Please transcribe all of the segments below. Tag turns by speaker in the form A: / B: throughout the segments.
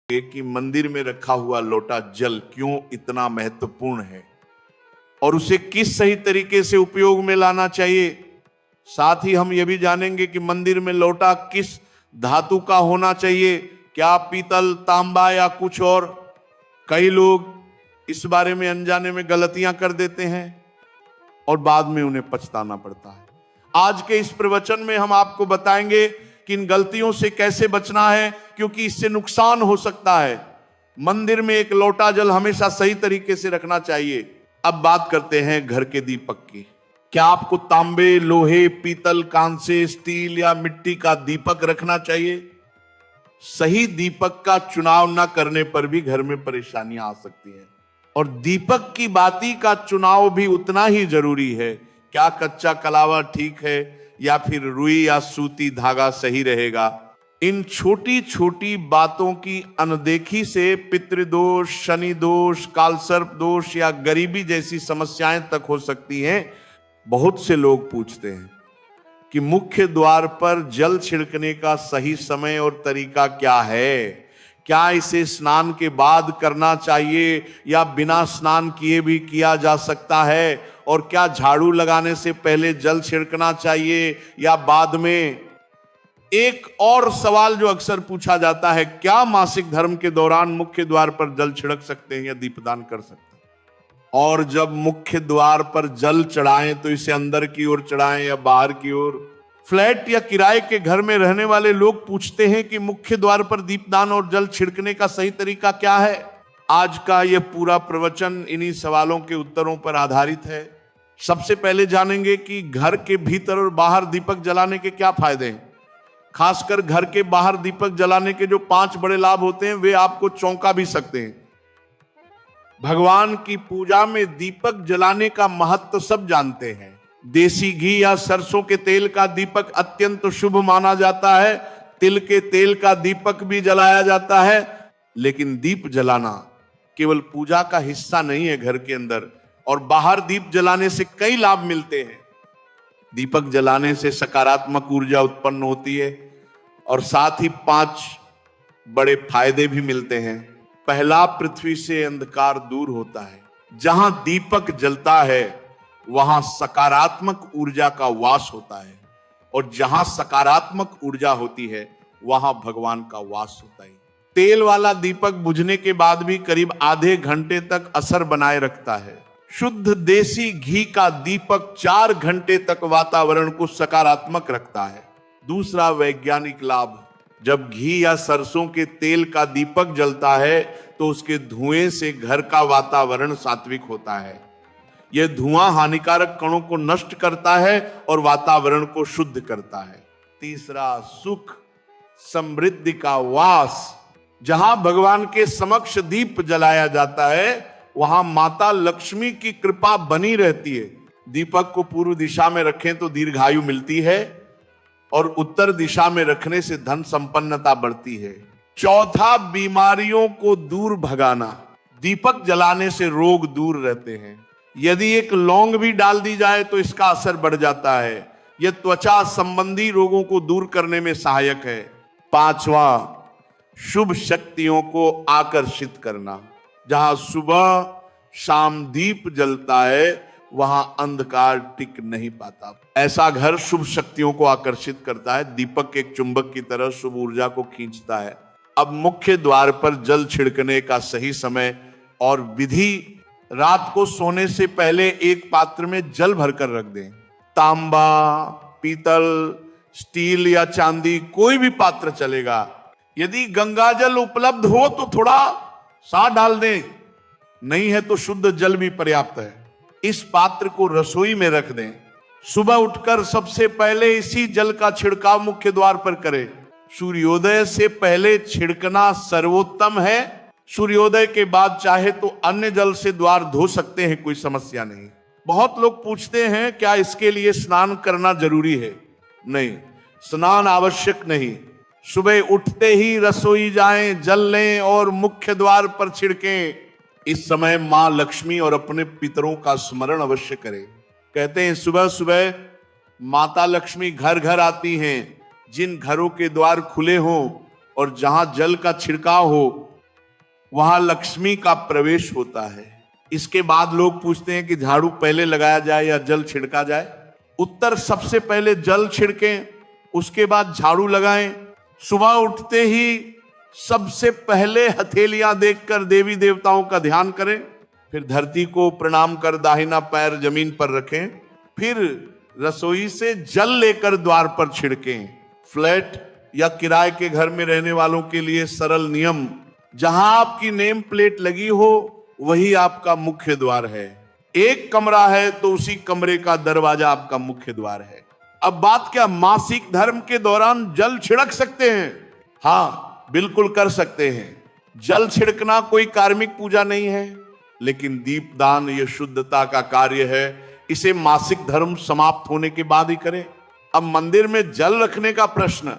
A: कि मंदिर में रखा हुआ लोटा जल क्यों इतना महत्वपूर्ण है और उसे किस सही तरीके से उपयोग में लाना चाहिए। साथ ही हम यह भी जानेंगे कि मंदिर में लोटा किस धातु का होना चाहिए, क्या पीतल, तांबा या कुछ और। कई लोग इस बारे में अनजाने में गलतियां कर देते हैं और बाद में उन्हें पछताना पड़ता है। आज के इस प्रवचन में हम आपको बताएंगे कि इन गलतियों से कैसे बचना है, क्योंकि इससे नुकसान हो सकता है। मंदिर में एक लोटा जल हमेशा सही तरीके से रखना चाहिए। अब बात करते हैं घर के दीपक की। क्या आपको तांबे, लोहे, पीतल, कांसे, स्टील या मिट्टी का दीपक रखना चाहिए? सही दीपक का चुनाव न करने पर भी घर में परेशानियां आ सकती हैं। और दीपक की बाती का चुनाव भी उतना ही जरूरी है। क्या कच्चा कलावा ठीक है या फिर रुई या सूती धागा सही रहेगा? इन छोटी छोटी बातों की अनदेखी से पितृदोष, शनि दोष, कालसर्प दोष या गरीबी जैसी समस्याएं तक हो सकती हैं। बहुत से लोग पूछते हैं कि मुख्य द्वार पर जल छिड़कने का सही समय और तरीका क्या है? क्या इसे स्नान के बाद करना चाहिए या बिना स्नान किए भी किया जा सकता है? और क्या झाड़ू लगाने से पहले जल छिड़कना चाहिए या बाद में? एक और सवाल जो अक्सर पूछा जाता है, क्या मासिक धर्म के दौरान मुख्य द्वार पर जल छिड़क सकते हैं या दीपदान कर सकते हैं? और जब मुख्य द्वार पर जल चढ़ाएं तो इसे अंदर की ओर चढ़ाएं या बाहर की ओर? फ्लैट या किराए के घर में रहने वाले लोग पूछते हैं कि मुख्य द्वार पर दीपदान और जल छिड़कने का सही तरीका क्या है। आज का यह पूरा प्रवचन इन्हीं सवालों के उत्तरों पर आधारित है। सबसे पहले जानेंगे कि घर के भीतर और बाहर दीपक जलाने के क्या फायदे हैं। खासकर घर के बाहर दीपक जलाने के जो 5 बड़े लाभ होते हैं वे आपको चौंका भी सकते हैं। भगवान की पूजा में दीपक जलाने का महत्व सब जानते हैं। देसी घी या सरसों के तेल का दीपक अत्यंत शुभ माना जाता है। तिल के तेल का दीपक भी जलाया जाता है। लेकिन दीप जलाना केवल पूजा का हिस्सा नहीं है। घर के अंदर और बाहर दीप जलाने से कई लाभ मिलते हैं। दीपक जलाने से सकारात्मक ऊर्जा उत्पन्न होती है और साथ ही 5 बड़े फायदे भी मिलते हैं। पहला, पृथ्वी से अंधकार दूर होता है। जहां दीपक जलता है वहां सकारात्मक ऊर्जा का वास होता है और जहां सकारात्मक ऊर्जा होती है वहां भगवान का वास होता है। तेल वाला दीपक बुझने के बाद भी करीब आधे घंटे तक असर बनाए रखता है। शुद्ध देसी घी का दीपक 4 घंटे तक वातावरण को सकारात्मक रखता है। दूसरा वैज्ञानिक लाभ, जब घी या सरसों के तेल का दीपक जलता है तो उसके धुएं से घर का वातावरण सात्विक होता है। यह धुआं हानिकारक कणों को नष्ट करता है और वातावरण को शुद्ध करता है। तीसरा, सुख समृद्धि का वास। जहां भगवान के समक्ष दीप जलाया जाता है वहां माता लक्ष्मी की कृपा बनी रहती है। दीपक को पूर्व दिशा में रखें तो दीर्घायु मिलती है और उत्तर दिशा में रखने से धन संपन्नता बढ़ती है। चौथा, बीमारियों को दूर भगाना। दीपक जलाने से रोग दूर रहते हैं। यदि एक लौंग भी डाल दी जाए तो इसका असर बढ़ जाता है। यह त्वचा संबंधी रोगों को दूर करने में सहायक है। पांचवा, शुभ शक्तियों को आकर्षित करना। जहां सुबह शाम दीप जलता है वहां अंधकार टिक नहीं पाता। ऐसा घर शुभ शक्तियों को आकर्षित करता है। दीपक एक चुंबक की तरह शुभ ऊर्जा को खींचता है। अब मुख्य द्वार पर जल छिड़कने का सही समय और विधि। रात को सोने से पहले एक पात्र में जल भरकर रख दें। तांबा, पीतल, स्टील या चांदी कोई भी पात्र चलेगा। यदि गंगाजल उपलब्ध हो तो थोड़ा सा डाल दें, नहीं है तो शुद्ध जल भी पर्याप्त है। इस पात्र को रसोई में रख दें। सुबह उठकर सबसे पहले इसी जल का छिड़काव मुख्य द्वार पर करें। सूर्योदय से पहले छिड़कना सर्वोत्तम है। सूर्योदय के बाद चाहे तो अन्य जल से द्वार धो सकते हैं, कोई समस्या नहीं। बहुत लोग पूछते हैं क्या इसके लिए स्नान करना जरूरी है? नहीं, स्नान आवश्यक नहीं। सुबह उठते ही रसोई जाएं, जल लें और मुख्य द्वार पर छिड़कें। इस समय मां लक्ष्मी और अपने पितरों का स्मरण अवश्य करें। कहते हैं सुबह सुबह माता लक्ष्मी घर घर आती हैं। जिन घरों के द्वार खुले हों और जहां जल का छिड़काव हो वहां लक्ष्मी का प्रवेश होता है। इसके बाद लोग पूछते हैं कि झाड़ू पहले लगाया जाए या जल छिड़का जाए। उत्तर, सबसे पहले जल छिड़कें, उसके बाद झाड़ू लगाएं। सुबह उठते ही सबसे पहले हथेलियां देखकर देवी देवताओं का ध्यान करें, फिर धरती को प्रणाम कर दाहिना पैर जमीन पर रखें, फिर रसोई से जल लेकर द्वार पर छिड़कें। फ्लैट या किराए के घर में रहने वालों के लिए सरल नियम, जहां आपकी नेम प्लेट लगी हो वही आपका मुख्य द्वार है। एक कमरा है तो उसी कमरे का दरवाजा आपका मुख्य द्वार है। अब बात क्या, मासिक धर्म के दौरान जल छिड़क सकते हैं? हाँ, बिल्कुल कर सकते हैं। जल छिड़कना कोई कार्मिक पूजा नहीं है, लेकिन दीपदान ये शुद्धता का कार्य है। इसे मासिक धर्म समाप्त होने के बाद ही करें। अब मंदिर में जल रखने का प्रश्न,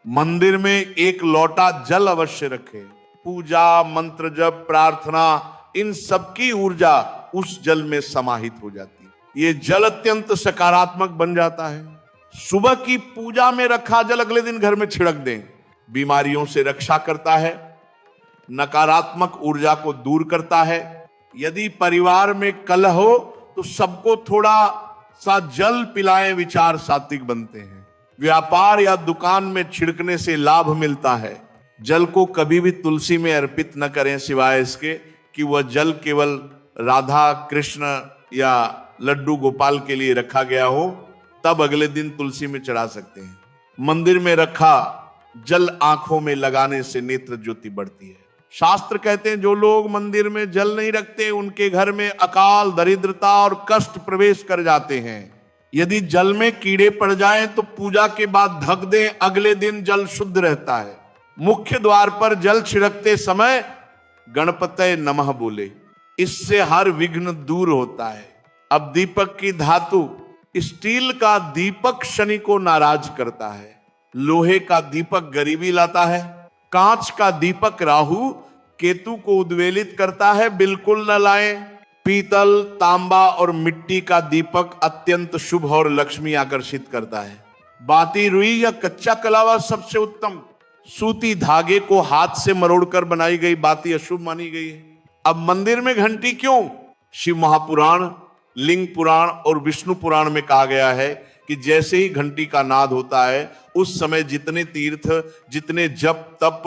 A: मंदिर में एक लोटा जल अवश्य रखें। पूजा, मंत्र जप, प्रार्थना, इन सबकी ऊर्जा उस जल में समाहित हो जाती है। ये जल अत्यंत सकारात्मक बन जाता है। सुबह की पूजा में रखा जल अगले दिन घर में छिड़क दें। बीमारियों से रक्षा करता है, नकारात्मक ऊर्जा को दूर करता है। यदि परिवार में कलह हो तो सबको थोड़ा सा जल पिलाएं, विचार सात्विक बनते हैं। व्यापार या दुकान में छिड़कने से लाभ मिलता है। जल को कभी भी तुलसी में अर्पित न करें, सिवाय इसके कि वह जल केवल राधा कृष्ण या लड्डू गोपाल के लिए रखा गया हो, तब अगले दिन तुलसी में चढ़ा सकते हैं। मंदिर में रखा जल आंखों में लगाने से नेत्र ज्योति बढ़ती है। शास्त्र कहते हैं जो लोग मंदिर में जल नहीं रखते उनके घर में अकाल, दरिद्रता और कष्ट प्रवेश कर जाते हैं। यदि जल में कीड़े पड़ जाएं तो पूजा के बाद ढक दें, अगले दिन जल शुद्ध रहता है। मुख्य द्वार पर जल छिड़कते समय गणपतये नमः बोले, इससे हर विघ्न दूर होता है। अब दीपक की धातु, स्टील का दीपक शनि को नाराज करता है, लोहे का दीपक गरीबी लाता है, कांच का दीपक राहु केतु को उद्वेलित करता है, बिल्कुल न लाएं। पीतल, तांबा और मिट्टी का दीपक अत्यंत शुभ और लक्ष्मी आकर्षित करता है। बाती रुई या कच्चा कलावा सबसे उत्तम। सूती धागे को हाथ से मरोड़कर बनाई गई बाती अशुभ मानी गई है। अब मंदिर में घंटी क्यों? शिव महापुराण, लिंग पुराण और विष्णु पुराण में कहा गया है कि जैसे ही घंटी का नाद होता है उस समय जितने तीर्थ, जितने जप तप,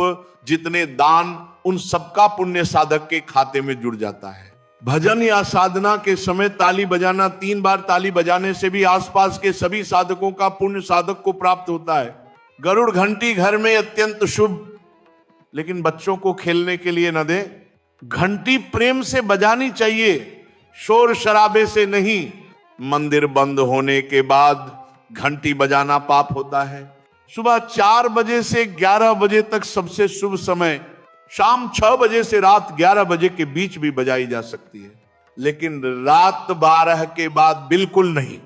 A: जितने दान, उन सबका पुण्य साधक के खाते में जुड़ जाता है। भजन या साधना के समय ताली बजाना, 3 बार ताली बजाने से भी आसपास के सभी साधकों का पुण्य साधक को प्राप्त होता है। गरुड़ घंटी घर में अत्यंत शुभ, लेकिन बच्चों को खेलने के लिए न दें। घंटी प्रेम से बजानी चाहिए, शोर शराबे से नहीं। मंदिर बंद होने के बाद घंटी बजाना पाप होता है। सुबह 4 बजे से 11 बजे तक सबसे शुभ समय, शाम 6 बजे से रात 11 बजे के बीच भी बजाई जा सकती है, लेकिन रात 12 के बाद बिल्कुल नहीं।